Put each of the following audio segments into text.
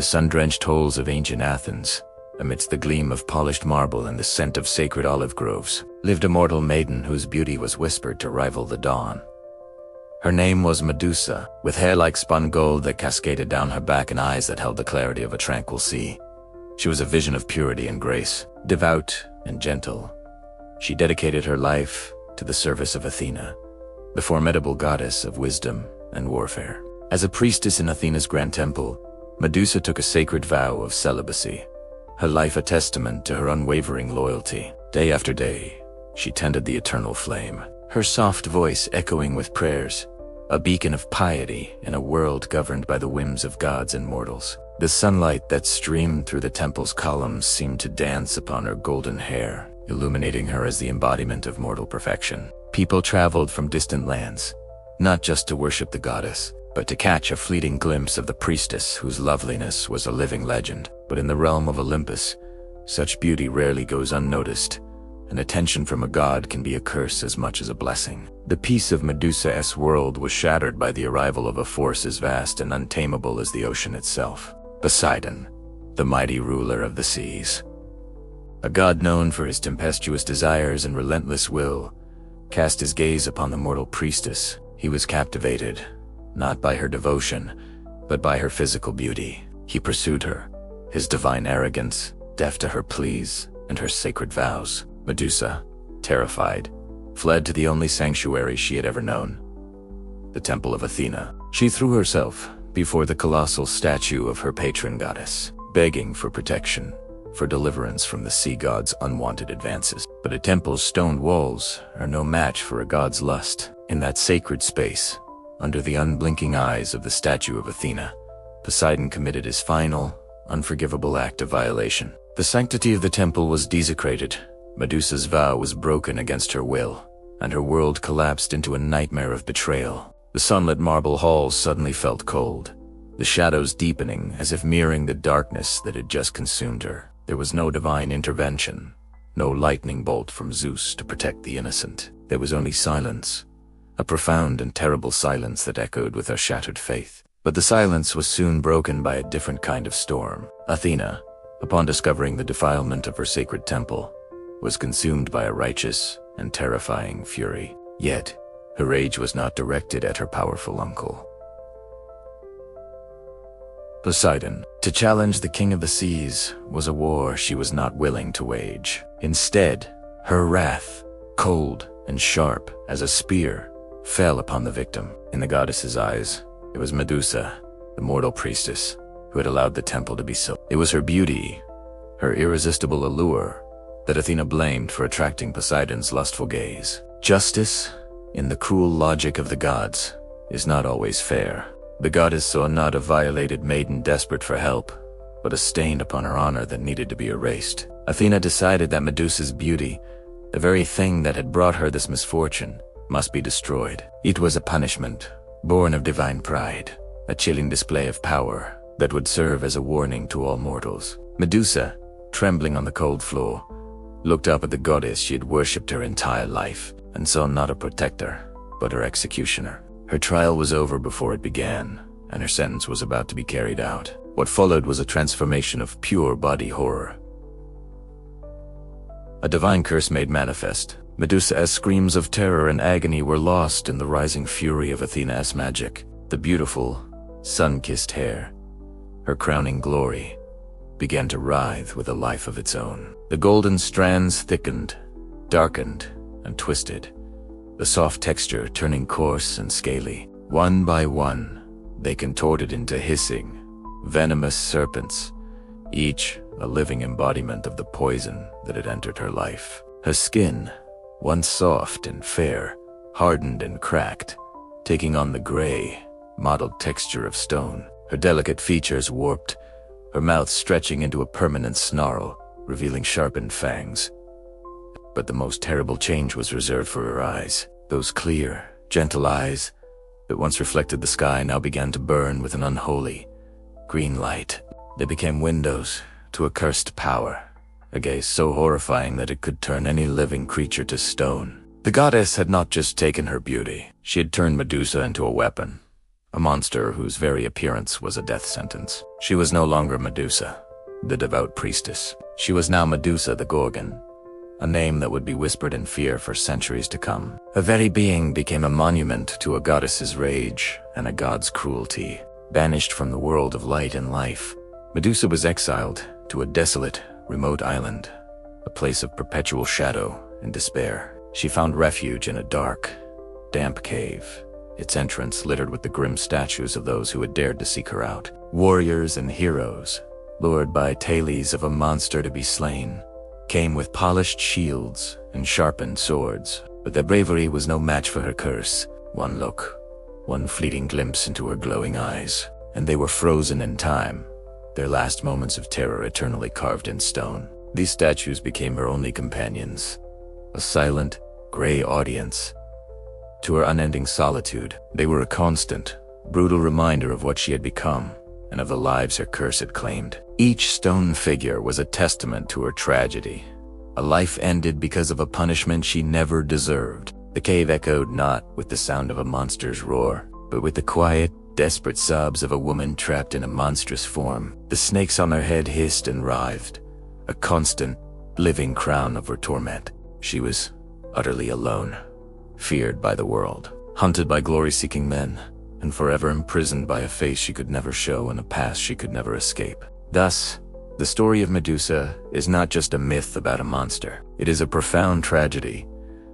sun-drenched halls of ancient Athens, amidst the gleam of polished marble and the scent of sacred olive groves, lived a mortal maiden whose beauty was whispered to rival the dawn. Her name was Medusa, with hair like spun gold that cascaded down her back and eyes that held the clarity of a tranquil sea. She was a vision of purity and grace, devout and gentle. She dedicated her life to the service of Athena, the formidable goddess of wisdom and warfare. As a priestess in Athena's grand temple, Medusa took a sacred vow of celibacy, her life a testament to her unwavering loyalty. Day after day, she tended the eternal flame, her soft voice echoing with prayers, a beacon of piety in a world governed by the whims of gods and mortals. The sunlight that streamed through the temple's columns seemed to dance upon her golden hair, illuminating her as the embodiment of mortal perfection. People traveled from distant lands, not just to worship the goddess, but to catch a fleeting glimpse of the priestess whose loveliness was a living legend. But in the realm of Olympus, such beauty rarely goes unnoticed, and attention from a god can be a curse as much as a blessing. The peace of Medusa's world was shattered by the arrival of a force as vast and untamable as the ocean itself. Poseidon, the mighty ruler of the seas. A god known for his tempestuous desires and relentless will, cast his gaze upon the mortal priestess. He was captivated, not by her devotion, but by her physical beauty. He pursued her, his divine arrogance, deaf to her pleas and her sacred vows. Medusa, terrified, fled to the only sanctuary she had ever known, the temple of Athena. She threw herself before the colossal statue of her patron goddess, begging for protection, for deliverance from the sea god's unwanted advances. But a temple's stone walls are no match for a god's lust. In that sacred space, under the unblinking eyes of the statue of Athena, Poseidon committed his final, unforgivable act of violation. The sanctity of the temple was desecrated. Medusa's vow was broken against her will, and her world collapsed into a nightmare of betrayal. The sunlit marble halls suddenly felt cold, the shadows deepening as if mirroring the darkness that had just consumed her. There was no divine intervention, no lightning bolt from Zeus to protect the innocent. There was only silence, a profound and terrible silence that echoed with her shattered faith. But the silence was soon broken by a different kind of storm. Athena, upon discovering the defilement of her sacred temple, was consumed by a righteous and terrifying fury. Yet, her rage was not directed at her powerful uncle, Poseidon. To challenge the king of the seas was a war she was not willing to wage. Instead, her wrath, cold and sharp as a spear, fell upon the victim. In the goddess's eyes, it was Medusa, the mortal priestess, who had allowed the temple to be so. It was her beauty, her irresistible allure, that Athena blamed for attracting Poseidon's lustful gaze. Justice, in the cruel logic of the gods, is not always fair. The goddess saw not a violated maiden desperate for help, but a stain upon her honor that needed to be erased. Athena decided that Medusa's beauty, the very thing that had brought her this misfortune, must be destroyed. It was a punishment, born of divine pride, a chilling display of power that would serve as a warning to all mortals. Medusa, trembling on the cold floor, looked up at the goddess she had worshipped her entire life, and saw not a protector, but her executioner. Her trial was over before it began, and her sentence was about to be carried out. What followed was a transformation of pure body horror. A divine curse made manifest. Medusa's screams of terror and agony were lost in the rising fury of Athena's magic. The beautiful, sun-kissed hair, her crowning glory, began to writhe with a life of its own. The golden strands thickened, darkened, and twisted, the soft texture turning coarse and scaly. One by one, they contorted into hissing, venomous serpents, each a living embodiment of the poison that had entered her life. Her skin, once soft and fair, hardened and cracked, taking on the gray, mottled texture of stone. Her delicate features warped, her mouth stretching into a permanent snarl, revealing sharpened fangs. But the most terrible change was reserved for her eyes. Those clear, gentle eyes that once reflected the sky now began to burn with an unholy, green light. They became windows to a cursed power, a gaze so horrifying that it could turn any living creature to stone. The goddess had not just taken her beauty, she had turned Medusa into a weapon, a monster whose very appearance was a death sentence. She was no longer Medusa, the devout priestess. She was now Medusa the Gorgon, a name that would be whispered in fear for centuries to come. Her very being became a monument to a goddess's rage and a god's cruelty. Banished from the world of light and life, Medusa was exiled to a desolate, remote island, a place of perpetual shadow and despair. She found refuge in a dark, damp cave, its entrance littered with the grim statues of those who had dared to seek her out. Warriors and heroes, lured by tales of a monster to be slain, came with polished shields and sharpened swords, but their bravery was no match for her curse. One look, one fleeting glimpse into her glowing eyes, and they were frozen in time, their last moments of terror eternally carved in stone. These statues became her only companions, a silent, gray audience. To her unending solitude, they were a constant, brutal reminder of what she had become and of the lives her curse had claimed. Each stone figure was a testament to her tragedy, a life ended because of a punishment she never deserved. The cave echoed not with the sound of a monster's roar, but with the quiet, desperate sobs of a woman trapped in a monstrous form. The snakes on her head hissed and writhed, a constant, living crown of her torment. She was utterly alone, feared by the world, hunted by glory-seeking men, and forever imprisoned by a face she could never show and a past she could never escape. Thus, the story of Medusa is not just a myth about a monster. It is a profound tragedy,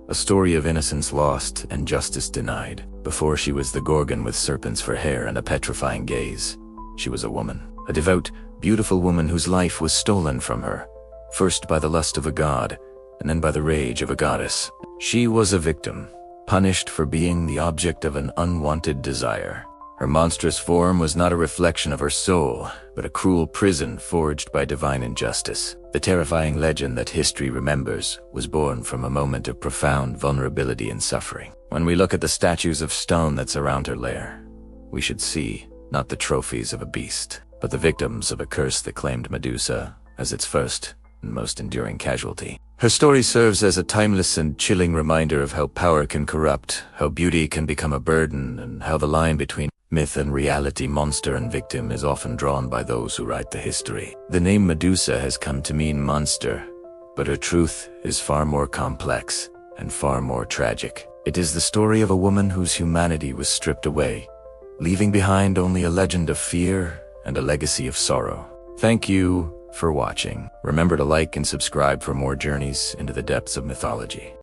a story of innocence lost and justice denied. Before she was the Gorgon with serpents for hair and a petrifying gaze, she was a woman, a devout, beautiful woman whose life was stolen from her, first by the lust of a god, and then by the rage of a goddess. She was a victim, punished for being the object of an unwanted desire. Her monstrous form was not a reflection of her soul, but a cruel prison forged by divine injustice. The terrifying legend that history remembers was born from a moment of profound vulnerability and suffering. When we look at the statues of stone that surround her lair, we should see not the trophies of a beast, but the victims of a curse that claimed Medusa as its first and most enduring casualty. Her story serves as a timeless and chilling reminder of how power can corrupt, how beauty can become a burden, and how the line between myth and reality, monster and victim, is often drawn by those who write the history. The name Medusa has come to mean monster, but her truth is far more complex and far more tragic. It is the story of a woman whose humanity was stripped away, leaving behind only a legend of fear and a legacy of sorrow. Thank you for watching. Remember to like and subscribe for more journeys into the depths of mythology.